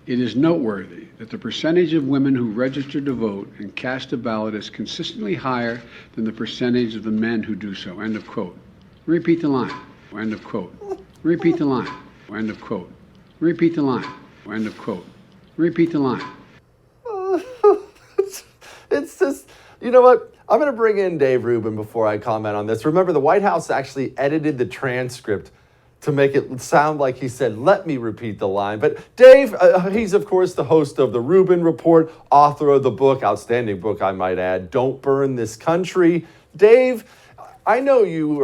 It is noteworthy that the percentage of women who register to vote and cast a ballot is consistently higher than the percentage of the men who do so. End of quote. Repeat the line. End of quote. Repeat the line. End of quote. Repeat the line. End of quote. Repeat the line. It's just, you know what? I'm going to bring in Dave Rubin before I comment on this. Remember, the White House actually edited the transcript to make it sound like he said, let me repeat the line. But Dave, he's, of course, the host of the Rubin Report, author of the book, outstanding book, I might add, Don't Burn This Country. Dave, I know you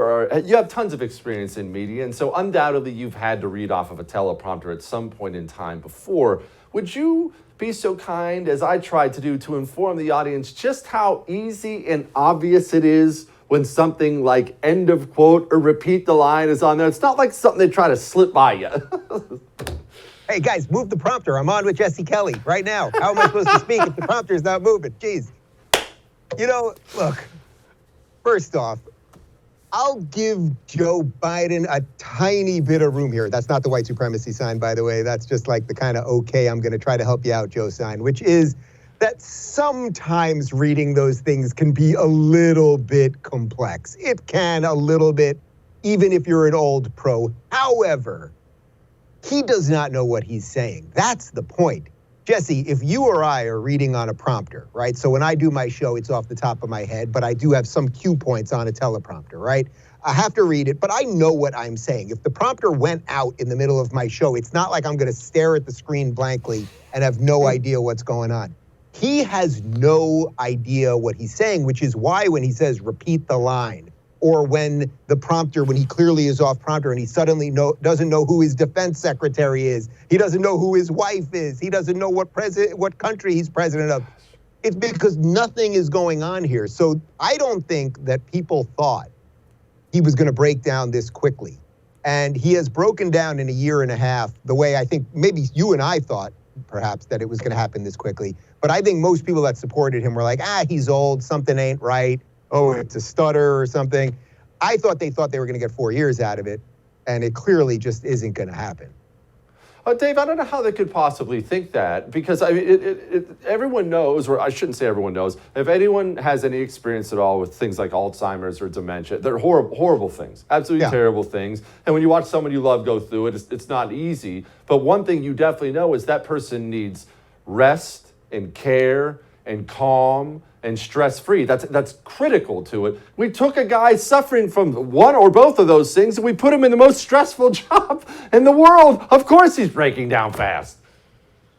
have tons of experience in media, and so undoubtedly you've had to read off of a teleprompter at some point in time before. Would you be so kind, as I tried to do, to inform the audience just how easy and obvious it is when something like end of quote or repeat the line is on there? It's not like something they try to slip by you. Hey, guys, move the prompter. I'm on with Jesse Kelly right now. How am I supposed to speak if the prompter's not moving? Jeez. You know, look, first off, I'll give Joe Biden a tiny bit of room here. That's not the white supremacy sign, by the way. That's just like the kind of, okay, I'm going to try to help you out, Joe sign, which is that sometimes reading those things can be a little bit complex. It can a little bit, even if you're an old pro. However, he does not know what he's saying. That's the point. Jesse, if you or I are reading on a prompter, right? So when I do my show, it's off the top of my head, but I do have some cue points on a teleprompter, right? I have to read it, but I know what I'm saying. If the prompter went out in the middle of my show, it's not like I'm going to stare at the screen blankly and have no idea what's going on. He has no idea what he's saying, which is why when he says repeat the line, or when the prompter, when he clearly is off prompter and he suddenly doesn't know who his defense secretary is, he doesn't know who his wife is, he doesn't know what country he's president of. It's because nothing is going on here. So I don't think that people thought he was going to break down this quickly. And he has broken down in a year and a half the way I think maybe you and I thought perhaps that it was going to happen this quickly. But I think most people that supported him were like, he's old, something ain't right. Oh, it's a stutter or something. I thought they were going to get 4 years out of it, and it clearly just isn't going to happen. Dave, I don't know how they could possibly think that, because I mean, everyone knows, or I shouldn't say everyone knows, if anyone has any experience at all with things like Alzheimer's or dementia, they're horrible things, absolutely terrible things. And when you watch someone you love go through it, it's not easy. But one thing you definitely know is that person needs rest and care and calm and stress-free. That's critical to it. We took a guy suffering from one or both of those things and we put him in the most stressful job in the world. Of course he's breaking down fast.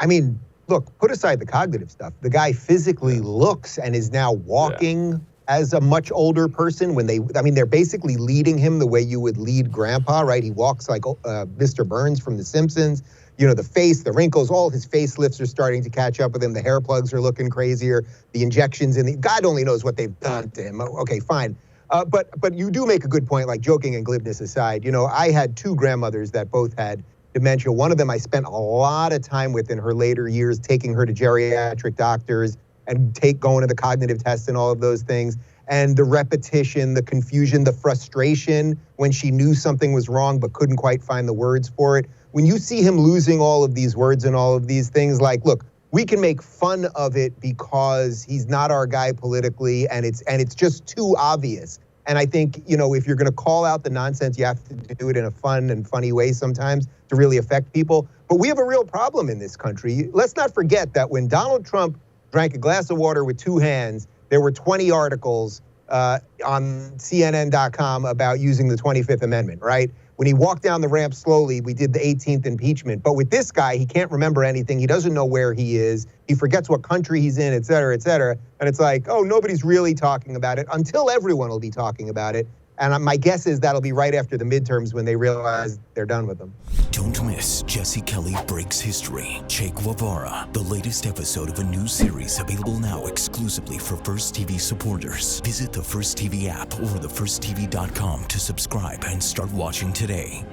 I mean, look, put aside the cognitive stuff. The guy physically looks and is now walking as a much older person. They're basically leading him the way you would lead grandpa, right? He walks like Mr. Burns from The Simpsons. You know, the face, the wrinkles, all his facelifts are starting to catch up with him. The hair plugs are looking crazier. The injections God only knows what they've done to him. Okay, fine. But you do make a good point, like joking and glibness aside. You know, I had two grandmothers that both had dementia. One of them I spent a lot of time with in her later years, taking her to geriatric doctors and going to the cognitive tests and all of those things. And the repetition, the confusion, the frustration when she knew something was wrong but couldn't quite find the words for it. When you see him losing all of these words and all of these things, like, look, we can make fun of it because he's not our guy politically, and it's just too obvious. And I think, you know, if you're going to call out the nonsense, you have to do it in a fun and funny way sometimes to really affect people. But we have a real problem in this country. Let's not forget that when Donald Trump drank a glass of water with two hands, there were 20 articles on CNN.com about using the 25th Amendment, right? When he walked down the ramp slowly, we did the 18th impeachment. But with this guy, he can't remember anything. He doesn't know where he is. He forgets what country he's in, et cetera, et cetera. And it's like, oh, nobody's really talking about it until everyone will be talking about it. And my guess is that'll be right after the midterms when they realize they're done with them. Don't miss Jesse Kelly Breaks History, Che Guevara, the latest episode of a new series available now exclusively for First TV supporters. Visit the First TV app or thefirsttv.com to subscribe and start watching today.